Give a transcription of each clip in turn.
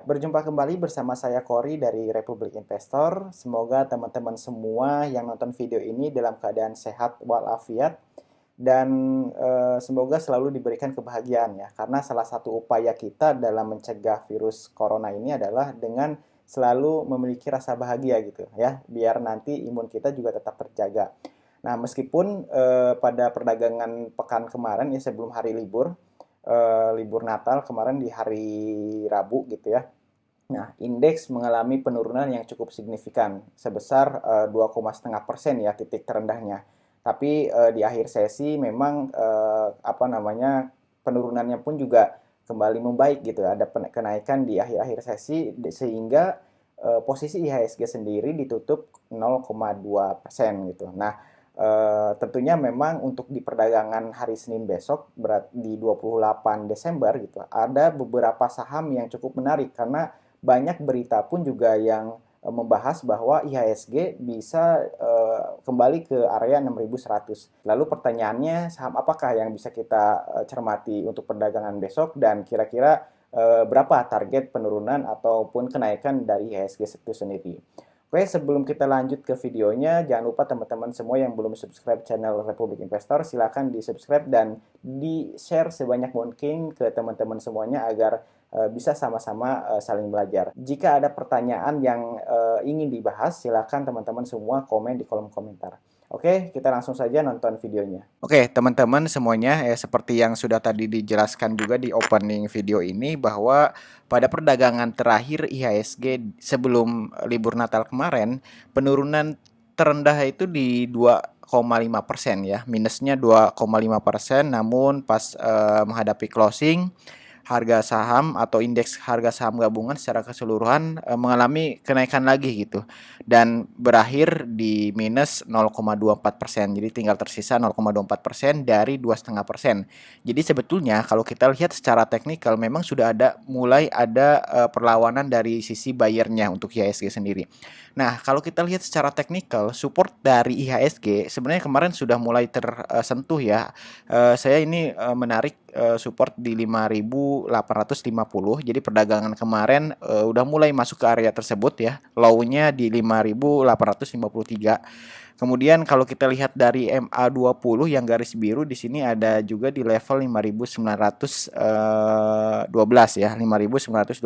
Berjumpa kembali bersama saya Kori dari Republik Investor. Semoga teman-teman semua yang nonton video ini dalam keadaan sehat walafiat dan semoga selalu diberikan kebahagiaan ya. Karena salah satu upaya kita dalam mencegah virus corona ini adalah dengan selalu memiliki rasa bahagia gitu ya, biar nanti imun kita juga tetap terjaga. Nah, meskipun pada perdagangan pekan kemarin ya sebelum hari libur, libur Natal kemarin di hari Rabu gitu ya. Nah, indeks mengalami penurunan yang cukup signifikan sebesar 2,5% ya titik terendahnya. Tapi di akhir sesi memang penurunannya pun juga kembali membaik gitu. Ada kenaikan di akhir-akhir sesi sehingga posisi IHSG sendiri ditutup 0,2% gitu. Nah, tentunya memang untuk di perdagangan hari Senin besok berat di 28 Desember gitu ada beberapa saham yang cukup menarik karena banyak berita pun juga yang membahas bahwa IHSG bisa kembali ke area 6.100. Lalu pertanyaannya, saham apakah yang bisa kita cermati untuk perdagangan besok dan kira-kira berapa target penurunan ataupun kenaikan dari IHSG itu sendiri? Oke, sebelum kita lanjut ke videonya, jangan lupa teman-teman semua yang belum subscribe channel Republik Investor, silakan di-subscribe dan di-share sebanyak mungkin ke teman-teman semuanya agar bisa sama-sama saling belajar. Jika ada pertanyaan yang ingin dibahas, silakan teman-teman semua komen di kolom komentar. Oke, kita langsung saja nonton videonya. Oke, teman-teman semuanya, seperti yang sudah tadi dijelaskan juga di opening video ini bahwa pada perdagangan terakhir IHSG sebelum libur Natal kemarin, penurunan terendah itu di 2,5% ya, minusnya 2,5%, namun pas menghadapi closing harga saham atau indeks harga saham gabungan secara keseluruhan mengalami kenaikan lagi gitu dan berakhir di minus 0,24%. Jadi tinggal tersisa 0,24% dari 2,5%. Jadi sebetulnya kalau kita lihat secara teknikal memang sudah mulai ada perlawanan dari sisi buyernya untuk IHSG sendiri. Nah, kalau kita lihat secara teknikal, support dari IHSG sebenarnya kemarin sudah mulai tersentuh ya. Saya ini menarik support di 5.850. Jadi perdagangan kemarin udah mulai masuk ke area tersebut ya. Low-nya di 5.853. Kemudian kalau kita lihat dari MA20 yang garis biru di sini ada juga di level 5.912 ya, 5.912.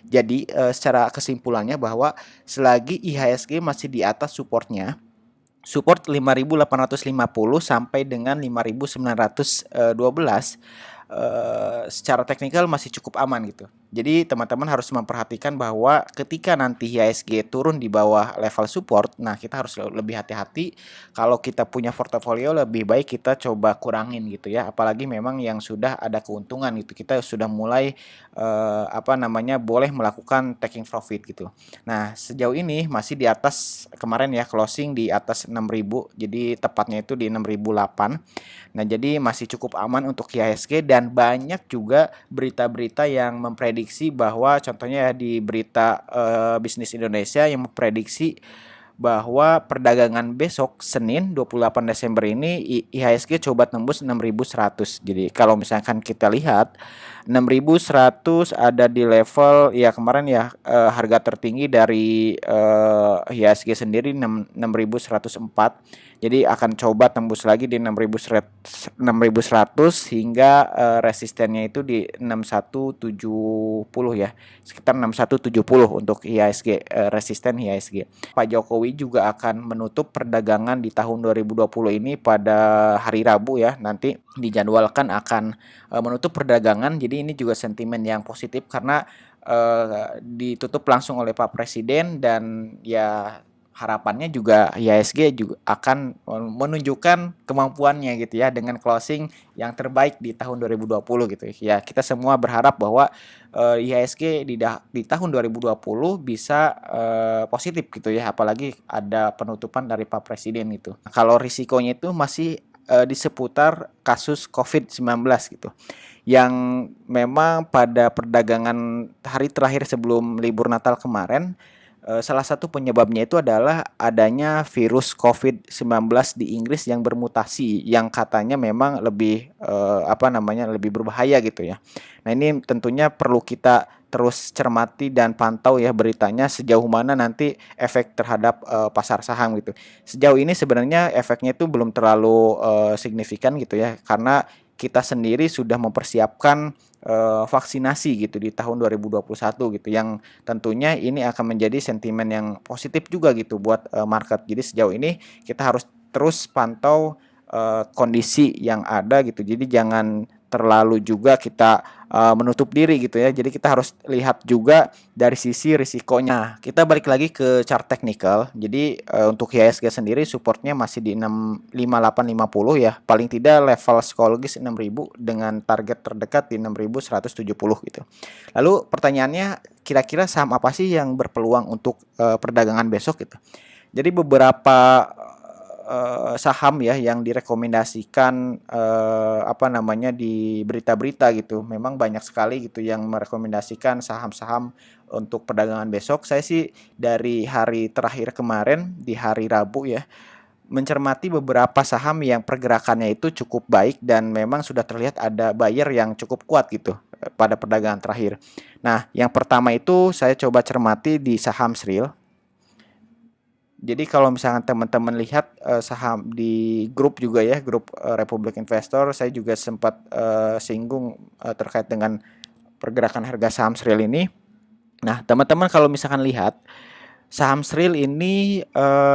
Jadi secara kesimpulannya bahwa selagi IHSG masih di atas supportnya, support 5.850 sampai dengan 5.912 secara teknikal masih cukup aman gitu. Jadi teman-teman harus memperhatikan bahwa ketika nanti IHSG turun di bawah level support, nah kita harus lebih hati-hati. Kalau kita punya portofolio lebih baik kita coba kurangin gitu ya. Apalagi memang yang sudah ada keuntungan gitu. Kita sudah mulai boleh melakukan taking profit gitu. Nah, sejauh ini masih di atas kemarin ya closing di atas 6.000. Jadi tepatnya itu di 6.008. Nah, jadi masih cukup aman untuk IHSG dan banyak juga berita-berita yang memprediksi bahwa contohnya ya di berita Bisnis Indonesia yang memprediksi bahwa perdagangan besok Senin 28 Desember ini IHSG coba tembus 6.100. Jadi kalau misalkan kita lihat 6.100 ada di level ya kemarin ya harga tertinggi dari IHSG sendiri 6.104. Jadi akan coba tembus lagi di 6.100 hingga resistennya itu di 6.170 ya. Sekitar 6.170 untuk IHSG, resisten IHSG. Pak Jokowi juga akan menutup perdagangan di tahun 2020 ini pada hari Rabu ya. Nanti dijadwalkan akan menutup perdagangan. Jadi ini juga sentimen yang positif karena ditutup langsung oleh Pak Presiden dan ya harapannya juga IHSG juga akan menunjukkan kemampuannya gitu ya dengan closing yang terbaik di tahun 2020 gitu ya. Kita semua berharap bahwa IHSG di tahun 2020 bisa positif gitu ya, apalagi ada penutupan dari Pak Presiden itu. Nah, kalau risikonya itu masih di seputar kasus COVID-19 gitu. Yang memang pada perdagangan hari terakhir sebelum libur Natal kemarin Salah satu penyebabnya itu adalah adanya virus COVID-19 di Inggris yang bermutasi, yang katanya memang lebih lebih berbahaya gitu ya. Nah, ini tentunya perlu kita terus cermati dan pantau ya beritanya sejauh mana nanti efek terhadap pasar saham gitu. Sejauh ini sebenarnya efeknya itu belum terlalu signifikan gitu ya, karena kita sendiri sudah mempersiapkan vaksinasi gitu di tahun 2021 gitu, yang tentunya ini akan menjadi sentimen yang positif juga gitu buat market. Jadi sejauh ini kita harus terus pantau kondisi yang ada gitu. Jadi jangan terlalu juga kita menutup diri gitu ya. Jadi kita harus lihat juga dari sisi risikonya. Nah, kita balik lagi ke chart technical. Jadi untuk IHSG sendiri supportnya masih di 65850 ya. Paling tidak level psikologis 6000 dengan target terdekat di 6170 gitu. Lalu pertanyaannya, kira-kira saham apa sih yang berpeluang untuk perdagangan besok gitu? Jadi beberapa saham ya yang direkomendasikan di berita-berita gitu. Memang banyak sekali gitu yang merekomendasikan saham-saham untuk perdagangan besok. Saya sih dari hari terakhir kemarin di hari Rabu ya mencermati beberapa saham yang pergerakannya itu cukup baik dan memang sudah terlihat ada buyer yang cukup kuat gitu pada perdagangan terakhir. Nah, yang pertama itu saya coba cermati di saham Sril. Jadi kalau misalkan teman-teman lihat saham di grup juga ya, grup Republik Investor, saya juga sempat singgung terkait dengan pergerakan harga saham Sril ini. Nah, teman-teman kalau misalkan lihat saham Sril ini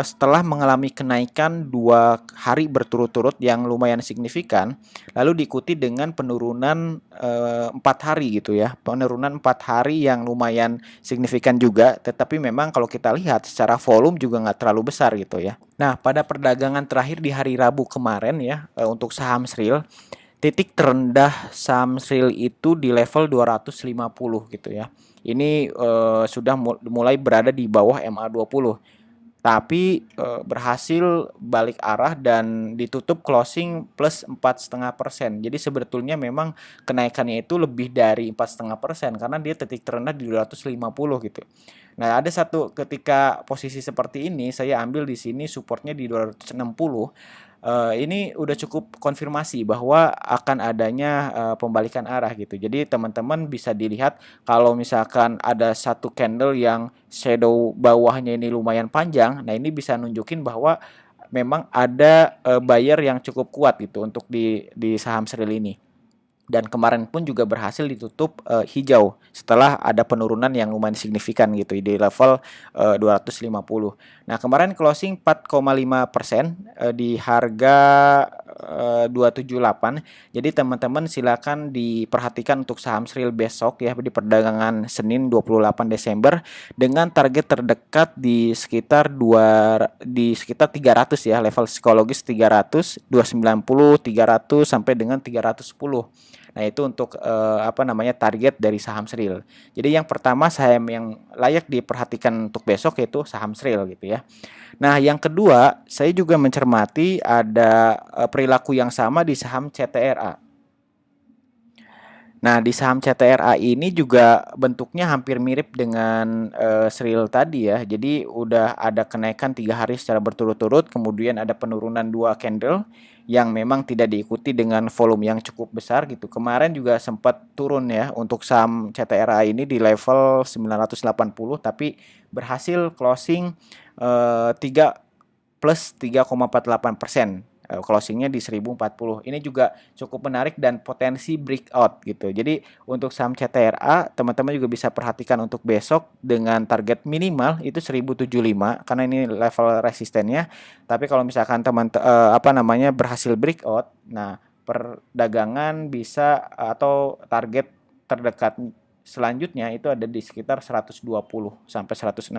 setelah mengalami kenaikan 2 hari berturut-turut yang lumayan signifikan, lalu diikuti dengan penurunan 4 hari gitu ya, penurunan 4 hari yang lumayan signifikan juga. Tetapi memang kalau kita lihat secara volume juga nggak terlalu besar gitu ya. Nah, pada perdagangan terakhir di hari Rabu kemarin ya untuk saham Sril, titik terendah saham Sril itu di level 250 gitu ya. Ini sudah mulai berada di bawah MA20. Tapi berhasil balik arah dan ditutup closing plus 4,5%. Jadi sebetulnya memang kenaikannya itu lebih dari 4,5% karena dia titik terendah di 250 gitu. Nah, ada satu ketika posisi seperti ini saya ambil di sini supportnya di 260. Ini udah cukup konfirmasi bahwa akan adanya pembalikan arah gitu. Jadi teman-teman bisa dilihat kalau misalkan ada satu candle yang shadow bawahnya ini lumayan panjang, nah ini bisa nunjukin bahwa memang ada buyer yang cukup kuat gitu untuk di saham Sril ini. Dan kemarin pun juga berhasil ditutup hijau setelah ada penurunan yang lumayan signifikan gitu di level 250. Nah, kemarin closing 4,5% di harga 278. Jadi teman-teman silakan diperhatikan untuk saham Sril besok ya di perdagangan Senin 28 Desember dengan target terdekat di sekitar 300 ya, level psikologis 300, 290, 300 sampai dengan 310. Nah, itu untuk target dari saham Sril. Jadi yang pertama saham yang layak diperhatikan untuk besok yaitu saham Sril gitu ya. Nah, yang kedua, saya juga mencermati ada perilaku yang sama di saham CTRA. Nah, di saham CTRA ini juga bentuknya hampir mirip dengan Sril tadi ya. Jadi udah ada kenaikan 3 hari secara berturut-turut, kemudian ada penurunan 2 candle yang memang tidak diikuti dengan volume yang cukup besar gitu. Kemarin juga sempat turun ya untuk saham CTRA ini di level 980, tapi berhasil closing 3 plus 3,48%. Closingnya di 1040. Ini juga cukup menarik dan potensi breakout gitu. Jadi untuk saham CTRA teman-teman juga bisa perhatikan untuk besok dengan target minimal itu 1075 karena ini level resistennya. Tapi kalau misalkan berhasil breakout, nah perdagangan bisa atau target terdekat selanjutnya itu ada di sekitar 120 sampai 160.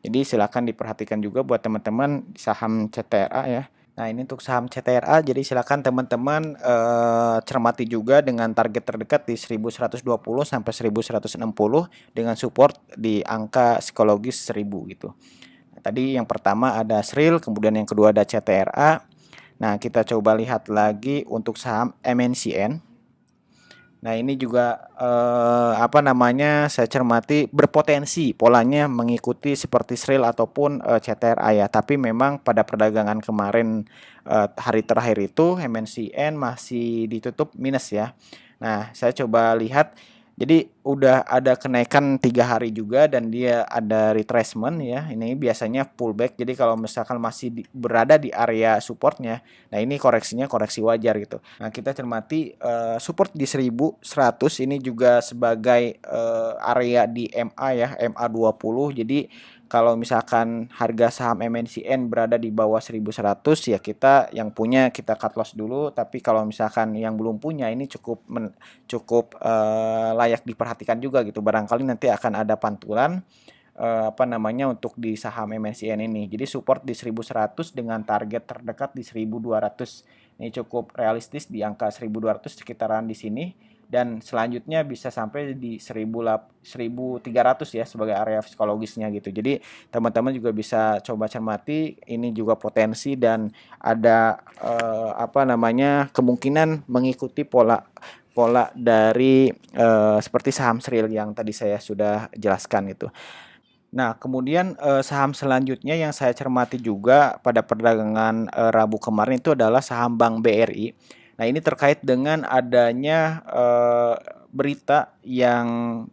Jadi silakan diperhatikan juga buat teman-teman saham CTRA ya. Nah, ini untuk saham CTRA, jadi silakan teman-teman cermati juga dengan target terdekat di 1120 sampai 1160 dengan support di angka psikologis 1000 gitu. Nah, tadi yang pertama ada Sril, kemudian yang kedua ada CTRA. Nah, kita coba lihat lagi untuk saham MNCN. Nah, ini juga apa namanya, saya cermati berpotensi polanya mengikuti seperti Sril ataupun CTRA ya. Tapi memang pada perdagangan kemarin hari terakhir itu MNCN masih ditutup minus ya. Nah, saya coba lihat jadi udah ada kenaikan 3 hari juga dan dia ada retracement ya. Ini biasanya pullback. Jadi kalau misalkan masih berada di area supportnya, nah ini koreksinya koreksi wajar gitu. Nah, kita cermati support di 1100 ini juga sebagai area di MA ya, MA20. Jadi kalau misalkan harga saham MNCN berada di bawah 1100 ya kita yang punya kita cut loss dulu, tapi kalau misalkan yang belum punya ini cukup layak diperhatikan juga gitu. Barangkali nanti akan ada pantulan apa namanya untuk di saham MNCN ini. Jadi support di 1100 dengan target terdekat di 1200. Ini cukup realistis di angka 1200 sekitaran di sini dan selanjutnya bisa sampai di 1300 ya sebagai area psikologisnya gitu. Jadi teman-teman juga bisa coba cermati ini juga potensi dan ada apa namanya kemungkinan mengikuti pola dari seperti saham Sril yang tadi saya sudah jelaskan itu. Nah, kemudian saham selanjutnya yang saya cermati juga pada perdagangan Rabu kemarin itu adalah saham Bank BRI. Nah, ini terkait dengan adanya berita yang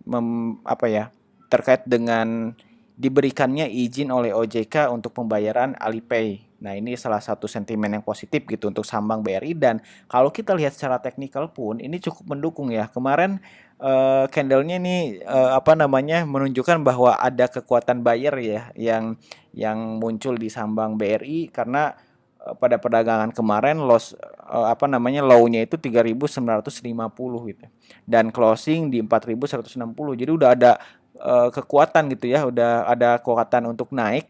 apa ya, terkait dengan diberikannya izin oleh OJK untuk pembayaran Alipay. Nah, ini salah satu sentimen yang positif gitu untuk saham Bank BRI dan kalau kita lihat secara teknikal pun ini cukup mendukung ya. Kemarin candlenya ini apa namanya menunjukkan bahwa ada kekuatan buyer ya yang muncul di saham Bank BRI karena pada perdagangan kemarin loss apa namanya low-nya itu 3.950 gitu dan closing di 4.160. Jadi udah ada kekuatan gitu ya, udah ada kekuatan untuk naik.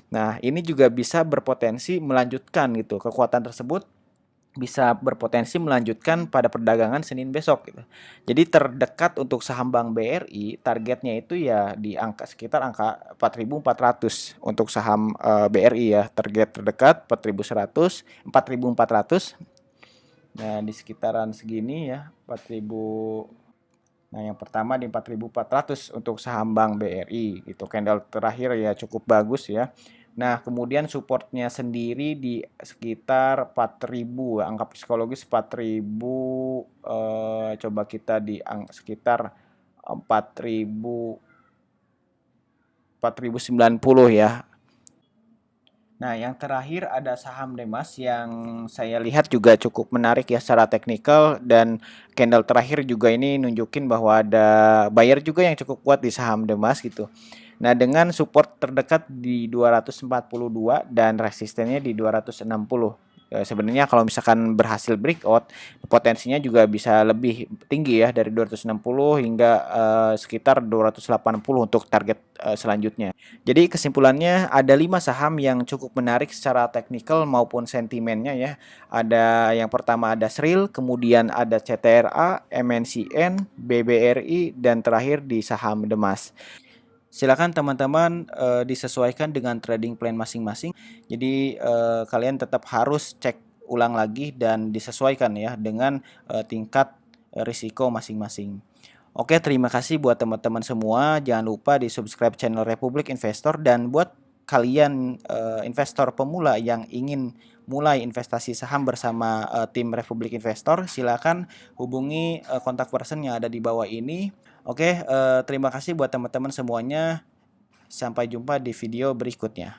Nah, ini juga bisa berpotensi melanjutkan gitu. Kekuatan tersebut bisa berpotensi melanjutkan pada perdagangan Senin besok gitu. Jadi terdekat untuk saham Bank BRI targetnya itu ya di angka sekitar angka 4.400 untuk saham BRI ya. Target terdekat 4.100, 4.400. Nah, di sekitaran segini ya 4.000. Nah, yang pertama di 4.400 untuk saham Bank BRI. Itu candle terakhir ya cukup bagus ya. Nah, kemudian supportnya sendiri di sekitar 4.000, angka psikologis 4.000, coba kita di sekitar 4.000, 4.090 ya. Nah, yang terakhir ada saham Demas yang saya lihat juga cukup menarik ya secara teknikal dan candle terakhir juga ini nunjukin bahwa ada buyer juga yang cukup kuat di saham Demas gitu. Nah, dengan support terdekat di 242 dan resistennya di 260. Sebenarnya kalau misalkan berhasil breakout, potensinya juga bisa lebih tinggi ya dari 260 hingga sekitar 280 untuk target selanjutnya. Jadi kesimpulannya ada 5 saham yang cukup menarik secara teknikal maupun sentimennya ya. Ada yang pertama ada Sril, kemudian ada CTRA, MNCN, BBRI, dan terakhir di saham Demas. Silakan teman-teman disesuaikan dengan trading plan masing-masing. Jadi kalian tetap harus cek ulang lagi dan disesuaikan ya dengan tingkat risiko masing-masing. Oke, terima kasih buat teman-teman semua. Jangan lupa di subscribe channel Republik Investor dan buat kalian investor pemula yang ingin mulai investasi saham bersama tim Republik Investor, silakan hubungi kontak person yang ada di bawah ini. Oke, terima kasih buat teman-teman semuanya. Sampai jumpa di video berikutnya.